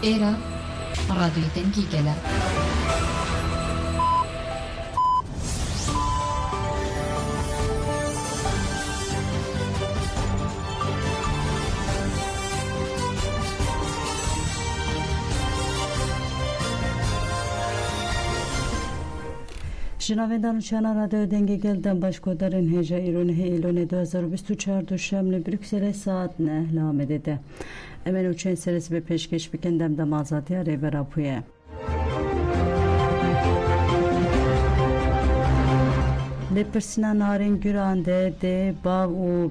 Era radyo dengigele. Jinavendan uçana radyo dengegelden başkodarın heja irone ilone 2024 Düşemli Brüksel'e saat ne lamedede. Emen uçen serisi ve peşkeş bikendem de mazatya reberapuye. Lepersina narin gürande de bav u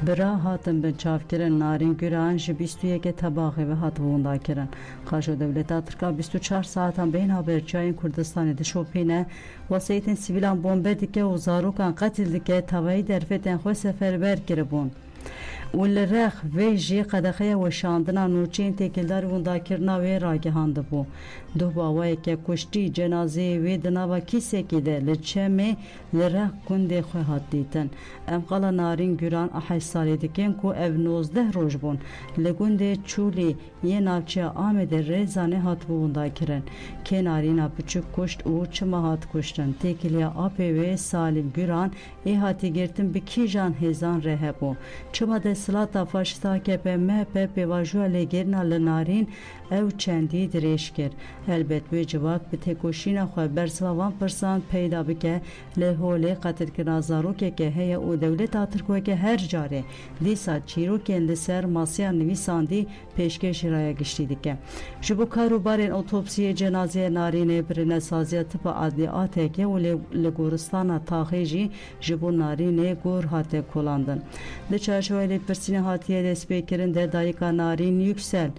Bira hatın ben çavkiren narin güran ji 21 tabağı ve hatvunda kiran. Kaşo devlet Türkiye 24 saatten beyin haberçayın Kurdistan'ı da şopine vasayetin sivilan bombe dike u zarukan katil dike tavayı derfeten xo seferber kiribun. Ulraq ve ji qadaxaya ve şandına nurçin tekildar vundakirna ve ragihandı bu. Du bavaya ke kuşti cenaze ve dınava kiseki de leçeme lraq kunde xo hatditin. Em qala narin güran ahay salediken ku ev 19 roj bun. Legunde çuli ye navçe Ahmet Rezane hatvunda kiren. Kenarina küçük kuşt u çıma hat kuştan. Tekiliye APV Salim Güran hati girtin bir kijan hezan rehebu. Çıma de Slata faşista AKP MHP pevajua gerna narin ev çendi direşkir. Elbet ve cevap bir tekoşina xwe bersva 1% peyda bike lehole qatil kira zarok ke heye o devlet Türkiye ke her care disa çirokên li ser masya nivîsandî pêşkêş raya giştî dike. Ji bo karûbarên otopsiyê cenazeyê narînê birine saziya tipa adliyateke û li goristana taxê jî ji bo narînê gor hate kolandin. Li çarşoveyê pirsînê hatiye destpêkirin de dayika narîn Yüksel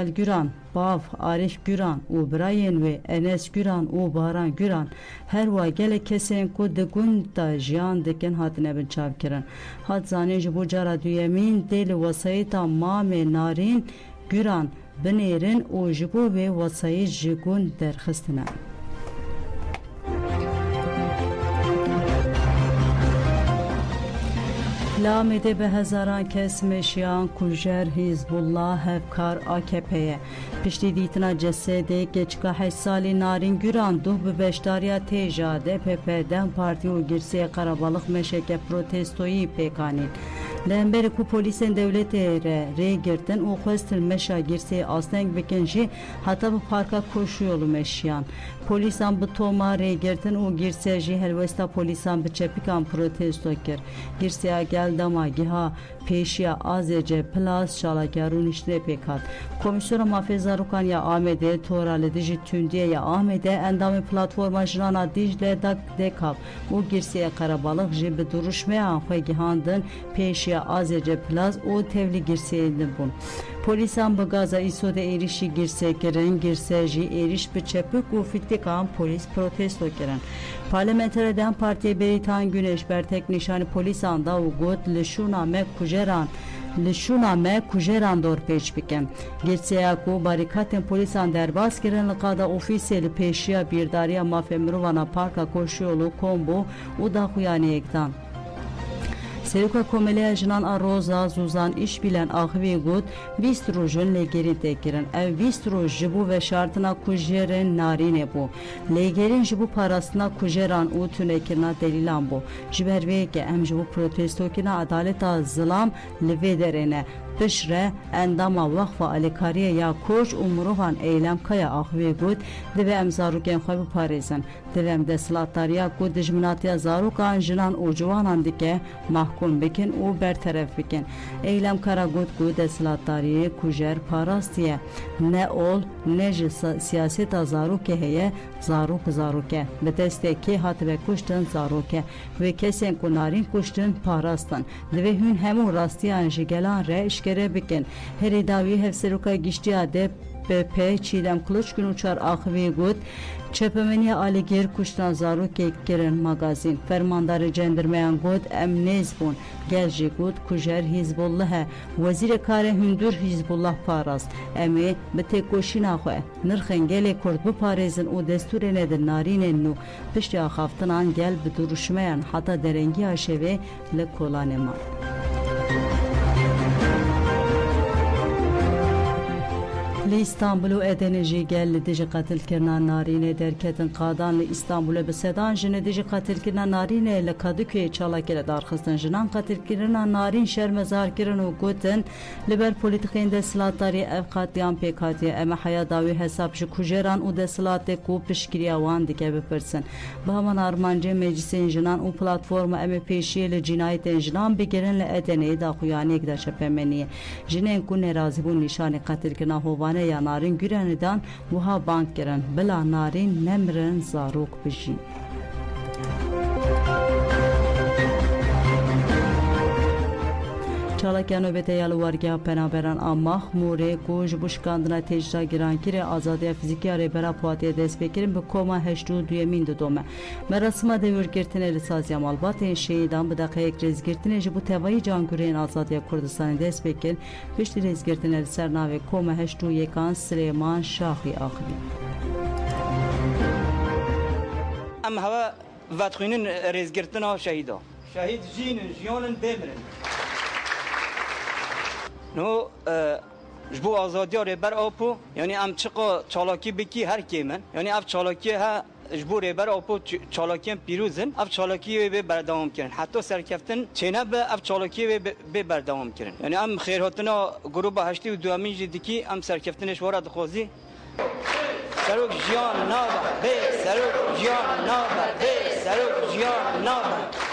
Güran, Bav, Arif Güran, u Brian ve Enes Güran, u Baran Güran, her wa gele kesen ku de gunta jiyan deken hatine bin çavkirin. Hat zanê ji bo cara duyemin deli vasayeta mame narin Güran binêrin û ji bo vê wasayî ji gund derxistine. Lamede be hezaran kes meşyan kujer Hizbullah hevkar AKP'ye. Pişti ditina cesede geçka hessali narin güran duh be beşdariya teja DPP'den parti u girsiye karabalık meşeke protestoyu pekanin. Lemberi ku polisen devlete re girtin u xwestin meşa girsiye asneng bikinji hatta bu parka koşu yolu meşyan. Polisan bu toma re girtin u girsiye ji helvesta polisan biçepikan protesto kir. Girsiye gel dama giha peşiya azece plus şalakarun işte pekat. Komisyona mafeza rukan ya Ahmet'e torale diji tündiye ya Ahmet'e endamı platforma jrana dijle dak dekav. U girsiye karabalık jibi duruşmaya anxwe gihandın peşiya azece plus o tevli girseydi bun. Polisan bu gaza isode erişi girse kiren girse ji eriş biçepik u fittikan polis protesto kiren. Parlamentereden partiye beritan güneş bertek nişani polisan da u got lişuna me kujeran dor peş bikem. Girseya ku barikaten polisan derbas kiren liqada ofisiyeli peşiya birdariya mafemruvana parka koşuyolu kombo u da xuyane ektan. Seruka komeleya jinan a roza zuzan iş bilen ahvi gud 20 rojun legerin tekirin. Ev 20 roj jibu ve şartına kujerin narine bu. Legerin jibu parasına kujeran u tünekirna delilan bu. Jiberveke em jibu protesto kina adaleta zılam livederene. Pişre endama vakfa alikariye ya koş umruhan eylem kaya ahvi gud deve em zaruken xwe biparêzin. Deve em deslatariya ku dijminatiya zarukan jinan u ciwanan dike mahkum bikin û berteref bikin. Eylem kara gud ku deslatariye kujer parastiye ne ol ne ji siyaseta zaruke heye zaruke bi destekê hatibe kuştin zaruke ve kesen ku narin kuştin parastin. Deve hûn hemû rastiyan ji gelan re işkere bikin. Herî dawî hevseruka giştiya de BP Çiğdem Kılıçgün uçar ahvi gud çepemeniye aligir kuştan zaruke kirin magazin fermandarı cendirmeyen gud emnez bun gelci gud kujer Hizbullah vezir kare hündür Hizbullah paras emi bete koşina xwe nırxen gele kurd bu parezin o desture nedir narinen nu pişti xaftanan gel bi duruşmayan hata derengi aşeve le kolanema. لی استانبول و ادنجی گل دیج قتل کرنا نارینه درکتن قادان لی استانبول به صدان جن دیج قتل کرنا نارینه لکادوکی چالا کل دارخستن جنان قتل کرنا نارین شرمزار کرن و گوتن لبر پولیتیکین دستلاتاری افقاتیان پیکاتی اما حیا داوی حساب شکوجران و دستلات کو پشکریاوان دیگه بپرسن به همان آرمانجه مجلسین جنان و پلاتفورم ام پیشی لجنایت جنان بگیرن لادنی دا خویانی یک داشته پمنیه جنین کو ناراضی بون نشان قتل کرنا هو یا نارین گرانیدان وها بانک کرن بلا نارین نمرن زاروک بجی چالاکیان نوبت یالوارگیا پنابران آماخ موره گوش بشکاندنا تجرا گرانگیر آزادی فیزیکی ریبرا پواتی دست بکرین به کوما هشتو دویمین دومه مراسم دیور گرتن لسازی مالبات شهیدان به دقیق ریز گرتن جبو توایی جانگورین آزادی کردستان دست بکرین پشت ریز گرتن سرناوی کوما هشتو یکان سلیمان شاخی آخری ام هوا واتخینن ریز گرتن ها شهیدا شهید جیانن بمرن نو جبو آزادی ریبر آپو یعنی ام چقا چالاکی بکی هر کی من یعنی اف چالاکی ها جبو ریبر آپو چالاکی پیروزن اف چالاکی به بردام کردن حتی سرکفتن چنه به اف چالاکی به بردام کردن یعنی ام خیراتنا گروه هشتی و دوامین جدیکی ام سرکفتنش وارد خوازی سروک جیان نابا به سروک جیان نابا به سروک جیان نابا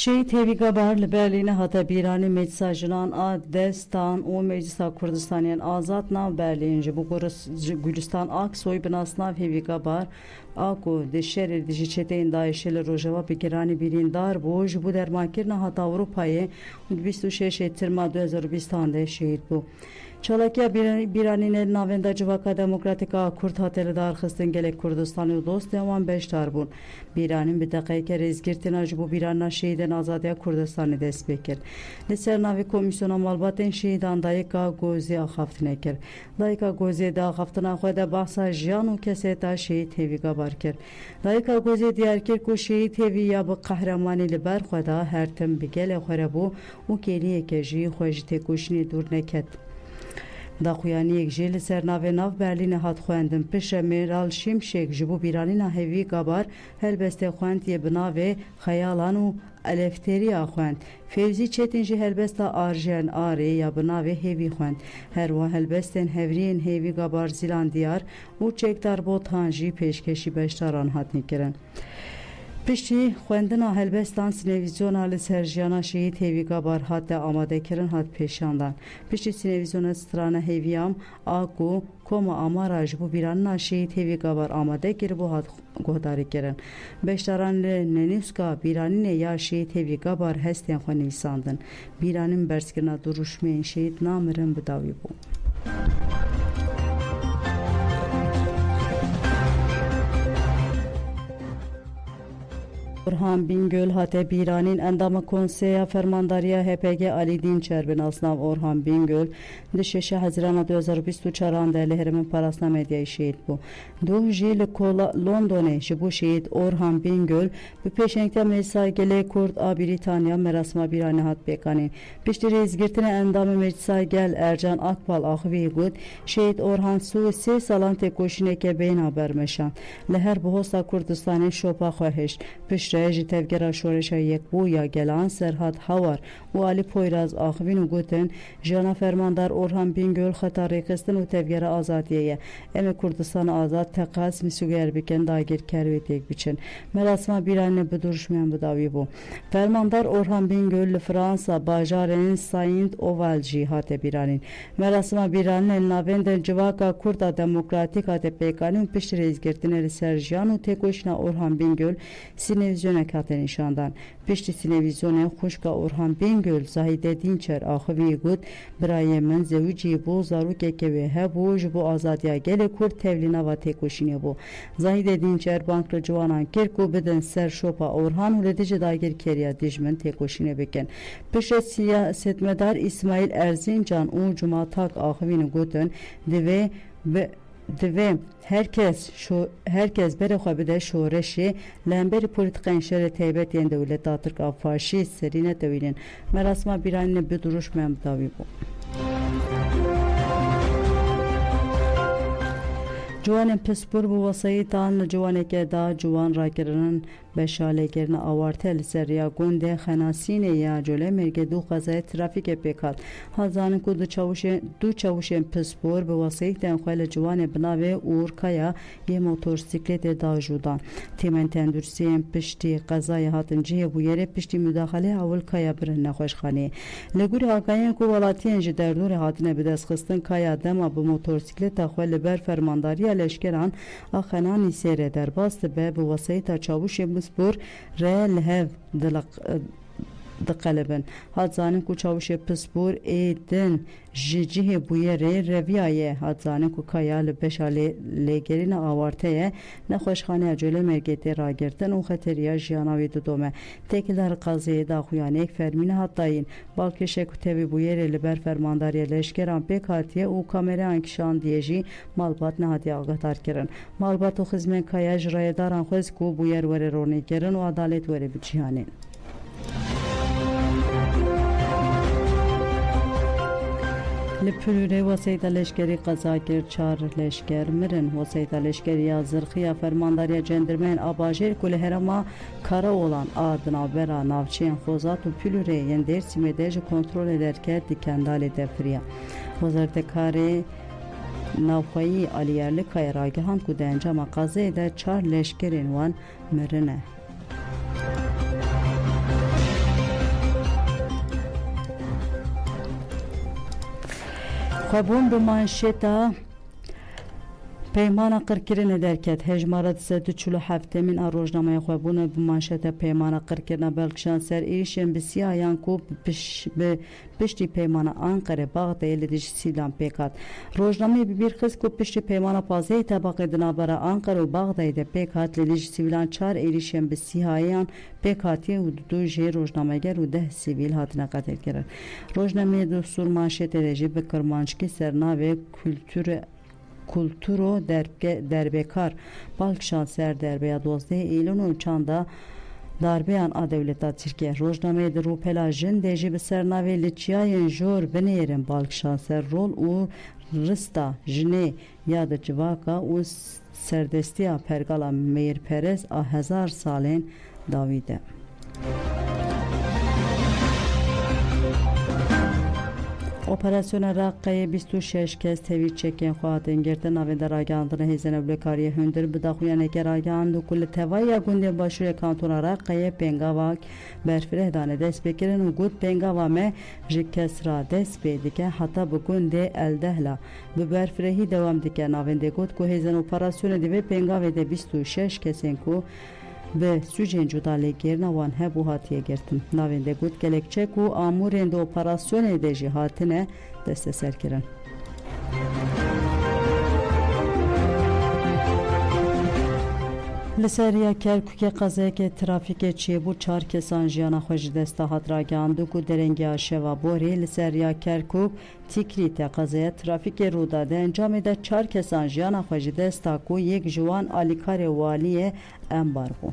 شهید هیویگابار لبرلین هاتا بیرانی مجلس جنان دستان و مجلس کردستانیان آزاد ناو برلین جبو گلستان آک سوی بناس ناو هیویگابار آکو ده شهر دیجی چتین دایشل روژوا بگیرانی بیرین دار بو جبو درمانکرنا هاتا اروپای 26 ترما 2020 شهید بو چالاکیا بیرانین ناوندا جواکا دموکراتیکا کرد هاتل دار خستن گلک کردستان و دوست دیوان بیشتر بون بیرانین به دقیقه ریزگرتنا جبو بیراننا شهیدن آزادی کردستان دست بکر لسر ناوی کمیسیون مالباتن شهیدان دایکا گوزی آخافتنه کر دایکا گوزی دا آخافتنا خود بحثا جیان و کسی تا شهید هیویگا بار کر دایکا گوزی دیار کر کو شهید هیوی یا با قهرمانی لبر خدا هر تم بگل خوربو و کلیه که جی خوش تکوشنی دور نکد دا خویانی یک جیل سرناوی ناو برلین هات خواندن پیش میرال شیمشک جبو بیرانی هیوی گابار هلبسته خواند یه بناوی خیالان و الفتری خواند فیوزی چتین جی هلبستا آرژن آری یا بناوی هیوی خواند هر و هلبستن هورین هیوی گابار زیلان دیار و چکدار بو تانجی پیشکشی بیشتران هات نکرن پشتی خوندنا هلبستان سینویزیونا لسرجیانا شهید هیویگا بار هات آماده کرن هات پیشاندن پشتی سینویزیونا سترانه هیویام آگو کوما آمارا جبو بیراننا شهید هیویگا بار آماده کر بو هات گهداری کرن بیشتران لنیوسکا بیرانین یا شهید هیویگا بار هستین خو نویساندن بیرانین برسکرنا دروشمین شهید نامرن بداوی بو Orhan Bingöl hate Biran'in endama konseya fermandariya HPG Ali Dinçer bin asnav Orhan Bingöl dişeşe Haziran 2024 andeli herimin parasna medya şehit bu. Duh jil kola London'e bu şehit Orhan Bingöl bu peşenkte mesagele Kurd a Britanya merasma Birani hat bekani. Pişti rezgirtine endamı meclisa gel Ercan Akbal ahvi gud şehit Orhan Susi salan tekoşine ke beyin haber meşan. Leher bu hosta Kurdistan'ın şopa xwahiş. Pişti tevgera şoreşa yek bu ya gelan Serhat Havar و علی پویراز آخوین و گوتن جانا فرماندار اورهان بینگل خطاری قستن و تفگر آزادیه ام کردستان آزاد تقاس میسوگر بکن داگیر کرویت یک بچن مراسم بیرانه بدرشمین بداوی بو فرماندار اورهان بینگل فرانسا باجارن ساینت اوالجی هات بیرانین مراسم بیرانه ناوند جواکا کرد دموکراتیک هات پیکانی و پیش ریزگرتن سرجان و تکوشنا اورهان بینگل سینویزیونه کات نشاندن پشت سینویزیونه خوشکا اورهان بینگل زاهیده دینچر آخوی گود برای من زوجی بو زاروک که به هبو جبو آزادیا گل کرد تولینا و تکوشینه بو زاهیده دینچر بانک جوانان کرکو بدن سر شوپا اورهان ولدیج داگر کریا دیجمن تکوشینه بکن پشت سیاستمدار اسماعیل ارزینجان او جمعتاک آخوین گودن دوی divê herkes berê bide şoreşê lemberi polîtikayên şerê taybetiyên dewleta Tirka faşîst serî netewînin. Merasima bîranînê bi duruş memdawî bû. Ciwanên pispor bi wesayîtan li ciwanekê da ciwan rakirinin beşalêkirina awarte li ser riya gundê Xenasînê ya Colemêrgê du qezayê trafîkê pêk hat. Hazanin ku du çavuşên pispor bi wesayîtên xwe li ciwanê bi navê Ûrkaya yê motorsîklêtê da jûdan. Tîmên tendursiyên piştî qezayê hatin cihêbûyerê piştî müdaxeleyê Ewilkaya birin nexweşxaneyê. Li gûrê agahiyên ku welatiyên ji derdorê hatine bi destxistin Kaya dema bi motorsîklêta xwe li ber fermandariya leşkeran a Xenanî Sêrê derbas dibe bi wesayîta çavuşên pispor re li hev diqelibin. Hat zanin ku çavuşê pispor ê din ji cihêbûyerê reviyayê. Hat zanin ku Kaya li beşa lêgerîna awarteyê nexweşxaneya Colemêrgê tê ragirtin û xeteriya jiyana wê didome. Têkildar qezayê daxuyaniyek fermîne hat dayîn. Balkêşek ku tevî bûyerê li ber fermandariya leşkeran pêk hatiye û kamerayan kişandiyê jî malbat nehatiye agehdar malbat û xizmên Kaya ji rayêdaran xwest ku bûyer were ronêkirin û adalêt were biciyanîn. Li Pülûrê wesayîta leşkerî qeza kir 4 leşker mirin. Wesayîta leşkeriya zirxiya fermandariya cendirmeyên abajêr ku li herêma Karaolan a di navbera navçeyên Xozat û Pülûrê yên Dêrsimê de ji kontrolê derket di Kendalê devfiriya. Wezartekarê navxweyî Alî Yerlikaya ragihand ku di encama qezayê de 4 leşkerên wan mirine. Xwebûn bi manşeta peymana qirkirinê derket. Hejmara 347 a rojnameya xwebûnê bi manşeta peymana qirkirina Belkişan ser êrişên bi siyayan ku bi piştî peymana Anqerê Baxdayê li dijî Sîlan pêk hat. Rojnameyê bi bîr xist ku piştî peymana pazeyê tebaqê di navbera Anqerê û Baxdayê de pêk hat li dijî sîvilan 4 êrişên bi siyayan pêk hatiye û du jê rojnameger û 10 sîvîl hatine qetilkirin. Rojnameyê distûr manşetê de jî bi kirmanckî sernavê Kulturo derbekar Balkişan ser derbeya 12 Eylül û çanda darbeyan a dewleta Tirkiye. Rojnameyê di rûpela jin de jî bi sernavê li çiyayên jor binêrin Balkişan ser rol û rista jinê ya di civaka û serdestiya pergala Mêrperez a 1000 salên dawî de. Operasyona Raqqayê 26 kes tevî çekên xwe hatin girtin navê ragihandina hêzên ewlekariyê hundir bi daxuyanekê ragihand ku li tevaya gundên başûrê kantona Raqqayê pêngavak berfireh dane dest pêkirin û got pêngava me ji kesra dest pê dike heta bi gundê Eldehla bi berfirehî dewam dike. Navên de got ku hêzên operasyonê di vê pêngavê de 26 kesên ku bi sûcên cuda lêgirina wan hebû hatiye girtin. Navên de got gelek çek û amûrên di operasyonê de jî hatine desteserkirin. Li seriya Kerkûkê qezayekê trafîkê çêbû 4 kesan jiyana xwe ji desta hat ragihandin ku derengeya şeva borê li seriya Kerkûk Tikrîtê qezaya trafîkê rûda di encamê de 4 kesan jiyana xwe ji desta ku yek ji wan alîkarê waliyê Embar bû.